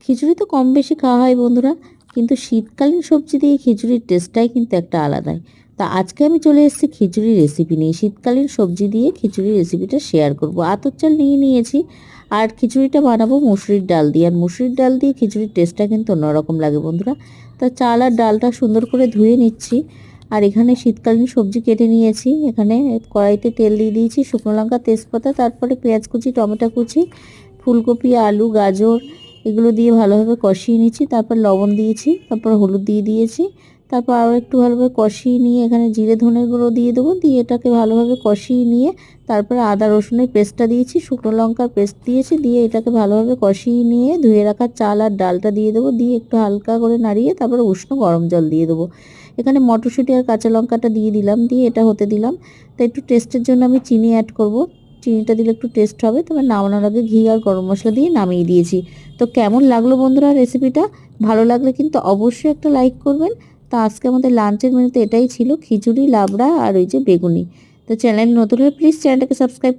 খিচুড়ি তো কম বেশি খাওয়া হয় বন্ধুরা, কিন্তু শীতকালীন সবজি দিয়ে খিচুড়ির টেস্টটাই কিন্তু একটা আলাদাই। তা আজকে আমি চলে এসেছি খিচুড়ির রেসিপি নিয়ে। শীতকালীন সবজি দিয়ে খিচুড়ির রেসিপিটা শেয়ার করব। আতপ চাল নিয়ে নিয়েছি, আর খিচুড়িটা বানাবো মুসুরির ডাল দিয়ে। আর মুসুরির ডাল দিয়ে খিচুড়ির টেস্টটা কিন্তু অন্যরকম লাগে বন্ধুরা। তা চাল আর ডালটা সুন্দর করে ধুয়ে নিচ্ছি। আর এখানে শীতকালীন সবজি কেটে নিয়েছি। এখানে কড়াইতে তেল দিয়ে দিয়েছি, শুকনো লঙ্কা, তেজপাতা, তারপরে পেঁয়াজ কুচি, টমেটো কুচি, ফুলকপি, আলু, গাজর এগুলো দিয়ে ভালোভাবে কষিয়ে নিচ্ছি। তারপর লবণ দিয়েছি, তারপর হলুদ দিয়ে দিয়েছি। তারপর আরও একটু ভালোভাবে কষিয়ে নিয়ে এখানে জিরে ধনে গুঁড়ো দিয়ে দেবো। দিয়ে এটাকে ভালোভাবে কষিয়ে নিয়ে তারপরে আদা রসুনের পেস্টটা দিয়েছি, শুকনো লঙ্কার পেস্ট দিয়েছি। দিয়ে এটাকে ভালোভাবে কষিয়ে নিয়ে ধুয়ে রাখা চাল আর ডালটা দিয়ে দেবো। দিয়ে একটু হালকা করে নাড়িয়ে তারপরে উষ্ণ গরম জল দিয়ে দেবো। এখানে মটরশুঁটি আর কাঁচা লঙ্কাটা দিয়ে দিলাম, দিয়ে এটা হতে দিলাম। তো একটু টেস্টের জন্য আমি চিনি অ্যাড করব। চিনিটা দিলে একটু টেস্ট হবে। তবে নামানোর আগে ঘি আর গরম মশলা দিয়ে নামিয়ে দিয়েছি। তো কেমন লাগলো বন্ধুরা রেসিপিটা? ভালো লাগলে কিন্তু অবশ্যই একটা লাইক করবেন। তো আজকে আমাদের লাঞ্চের মেনুতে এটাই ছিল, খিচুড়ি, লাবড়া আর ওই যে বেগুনি। তো চ্যানেল নতুন হলে প্লিজ চ্যানেলটাকে সাবস্ক্রাইব